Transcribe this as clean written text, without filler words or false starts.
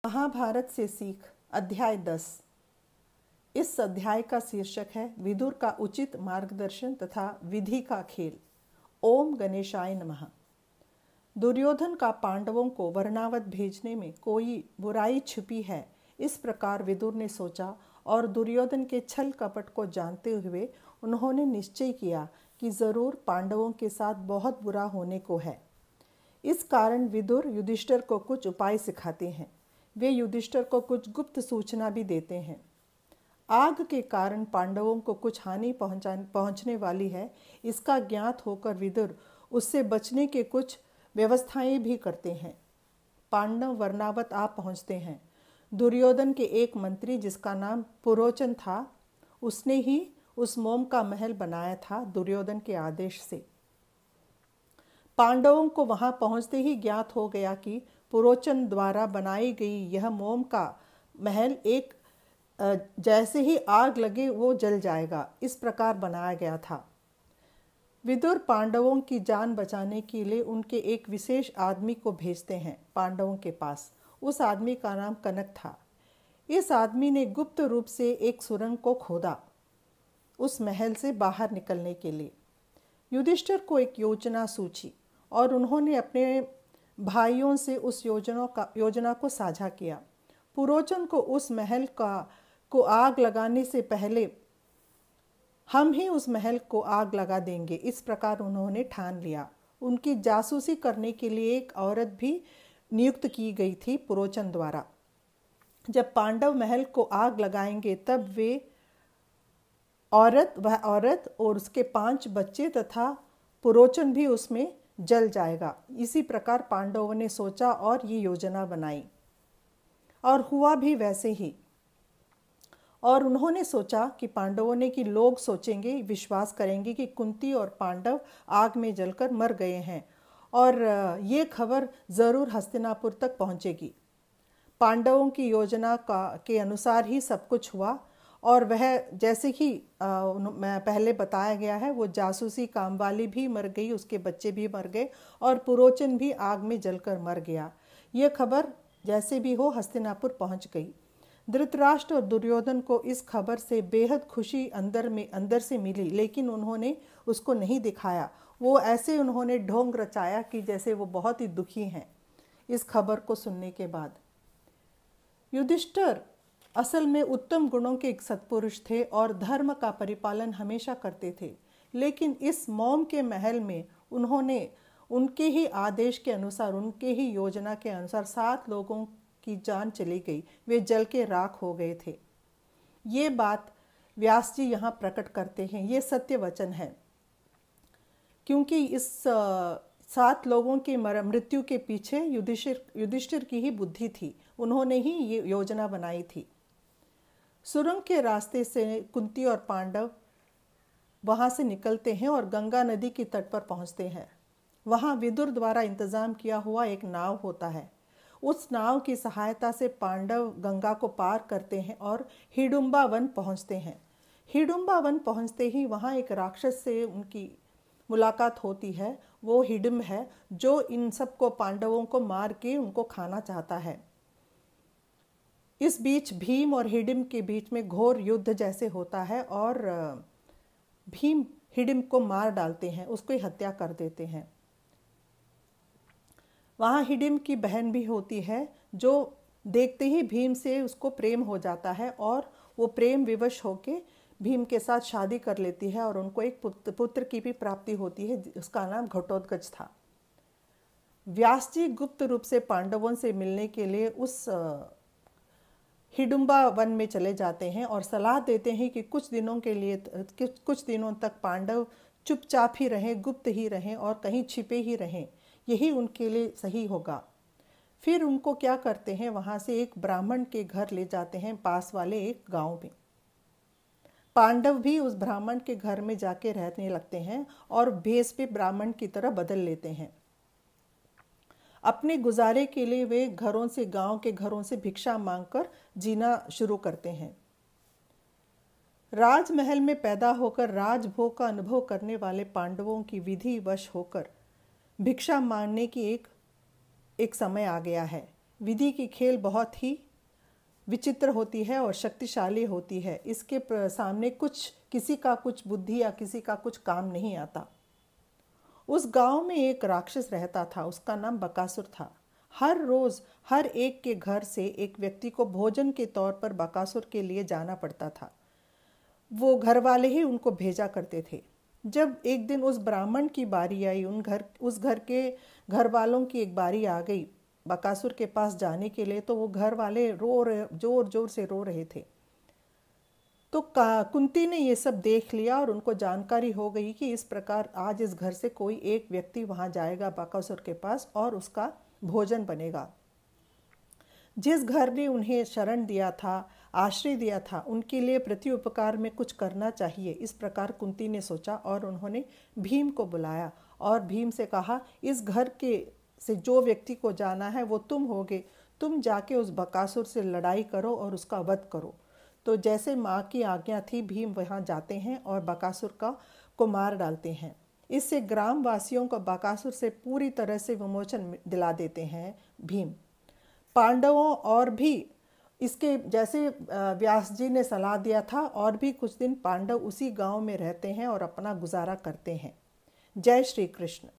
महाभारत से सीख अध्याय 10। इस अध्याय का शीर्षक है विदुर का उचित मार्गदर्शन तथा विधि का खेल। ओम गणेशाय नमः। दुर्योधन का पांडवों को वर्णावत भेजने में कोई बुराई छिपी है, इस प्रकार विदुर ने सोचा और दुर्योधन के छल कपट को जानते हुए उन्होंने निश्चय किया कि जरूर पांडवों के साथ बहुत बुरा होने को है। इस कारण विदुर युधिष्ठिर को कुछ उपाय सिखाते हैं। वे युधिष्ठिर को कुछ गुप्त सूचना भी देते हैं। आग के कारण पांडवों को कुछ हानि पहुंचने वाली है, इसका ज्ञात होकर विदुर उससे बचने के कुछ व्यवस्थाएं भी करते हैं। पांडव वर्णावत आ पहुंचते हैं। दुर्योधन के एक मंत्री जिसका नाम पुरोचन था, उसने ही उस मोम का महल बनाया था दुर्योधन के आदेश से। पांडवों को वहां पहुंचते ही ज्ञात हो गया कि पुरोचन द्वारा बनाई गई यह मोम का महल एक जैसे ही आग लगे वो जल जाएगा, इस प्रकार बनाया गया था। विदुर पांडवों की जान बचाने के लिए उनके एक विशेष आदमी को भेजते हैं पांडवों के पास। उस आदमी का नाम कनक था। इस आदमी ने गुप्त रूप से एक सुरंग को खोदा उस महल से बाहर निकलने के लिए। युधिष्ठिर को एक योजना सूझी और उन्होंने अपने भाइयों से उस योजना को साझा किया। पुरोचन को उस महल को आग लगाने से पहले हम ही उस महल को आग लगा देंगे, इस प्रकार उन्होंने ठान लिया। उनकी जासूसी करने के लिए एक औरत भी नियुक्त की गई थी पुरोचन द्वारा। जब पांडव महल को आग लगाएंगे तब वह औरत और उसके 5 बच्चे तथा पुरोचन भी उसमें जल जाएगा। इसी प्रकार पांडवों ने सोचा और ये योजना बनाई और हुआ भी वैसे ही। और उन्होंने सोचा कि पांडवों ने कि लोग सोचेंगे, विश्वास करेंगे कि कुंती और पांडव आग में जलकर मर गए हैं और ये खबर जरूर हस्तिनापुर तक पहुंचेगी। पांडवों की योजना के अनुसार ही सब कुछ हुआ और वह जैसे कि मैं पहले बताया गया है, वो जासूसी काम वाली भी मर गई, उसके बच्चे भी मर गए और पुरोचन भी आग में जलकर मर गया। ये खबर जैसे भी हो हस्तिनापुर पहुंच गई। धृतराष्ट्र और दुर्योधन को इस खबर से बेहद खुशी अंदर से मिली, लेकिन उन्होंने उसको नहीं दिखाया। वो ऐसे उन्होंने ढोंग रचाया कि जैसे वो बहुत ही दुखी हैं इस खबर को सुनने के बाद। युधिष्ठिर असल में उत्तम गुणों के एक सत्पुरुष थे और धर्म का परिपालन हमेशा करते थे, लेकिन इस मोम के महल में उन्होंने उनके ही आदेश के अनुसार, उनके ही योजना के अनुसार 7 लोगों की जान चली गई। वे जल के राख हो गए थे। ये बात व्यास जी यहाँ प्रकट करते हैं। ये सत्य वचन है, क्योंकि इस 7 लोगों की मृत्यु के पीछे युधिष्ठिर की ही बुद्धि थी। उन्होंने ही ये योजना बनाई थी। सुरंग के रास्ते से कुंती और पांडव वहां से निकलते हैं और गंगा नदी के तट पर पहुंचते हैं। वहां विदुर द्वारा इंतजाम किया हुआ एक नाव होता है। उस नाव की सहायता से पांडव गंगा को पार करते हैं और हिडुम्बा वन पहुंचते हैं। हिडुम्बा वन पहुंचते ही वहां एक राक्षस से उनकी मुलाकात होती है। वो हिडिम्ब है जो इन सबको पांडवों को मार के उनको खाना चाहता है। इस बीच भीम और हिडिम्ब के बीच में घोर युद्ध जैसे होता है और भीम हिडिम्ब को मार डालते हैं, उसको ही हत्या कर देते हैं। वहाँ हिडिम्ब की बहन भी होती है जो देखते ही भीम से उसको प्रेम हो जाता है और वो प्रेम विवश होके भीम के साथ शादी कर लेती है और उनको एक पुत्र की भी प्राप्ति होती है, उसका नाम घटोत्कच था। व्यास जी गुप्त रूप से पांडवों से मिलने के लिए उस हिडुम्बा वन में चले जाते हैं और सलाह देते हैं कि कुछ दिनों तक पांडव चुपचाप ही रहें, गुप्त ही रहें और कहीं छिपे ही रहें, यही उनके लिए सही होगा। फिर उनको क्या करते हैं, वहां से एक ब्राह्मण के घर ले जाते हैं, पास वाले एक गांव में। पांडव भी उस ब्राह्मण के घर में जाके रहने लगते हैं और भेष भी ब्राह्मण की तरह बदल लेते हैं। अपने गुजारे के लिए वे गांव के घरों से भिक्षा मांगकर जीना शुरू करते हैं। राजमहल में पैदा होकर राजभोग का अनुभव करने वाले पांडवों की विधि वश होकर भिक्षा मांगने की एक समय आ गया है। विधि की खेल बहुत ही विचित्र होती है और शक्तिशाली होती है। इसके सामने किसी का कुछ बुद्धि या किसी का कुछ काम नहीं आता। उस गांव में एक राक्षस रहता था, उसका नाम बकासुर था। हर रोज हर एक के घर से एक व्यक्ति को भोजन के तौर पर बकासुर के लिए जाना पड़ता था। वो घर वाले ही उनको भेजा करते थे। जब एक दिन उस ब्राह्मण की बारी आई, उस घर के घर वालों की एक बारी आ गई बकासुर के पास जाने के लिए, तो वो घर वाले जोर जोर से रो रहे थे। तो कुंती ने ये सब देख लिया और उनको जानकारी हो गई कि इस प्रकार आज इस घर से कोई एक व्यक्ति वहां जाएगा बकासुर के पास और उसका भोजन बनेगा। जिस घर ने उन्हें शरण दिया था, आश्रय दिया था, उनके लिए प्रति उपकार में कुछ करना चाहिए। इस प्रकार कुंती ने सोचा और उन्होंने भीम को बुलाया और भीम से कहा, इस घर के से जो व्यक्ति को जाना है वो तुम होगे। तुम जाके उस बकासुर से लड़ाई करो और उसका वध करो। तो जैसे माँ की आज्ञा थी, भीम वहाँ जाते हैं और बकासुर को मार डालते हैं। इससे ग्राम वासियों को बकासुर से पूरी तरह से विमोचन दिला देते हैं भीम। पांडवों और भी इसके जैसे व्यास जी ने सलाह दिया था, और भी कुछ दिन पांडव उसी गांव में रहते हैं और अपना गुजारा करते हैं। जय श्री कृष्ण।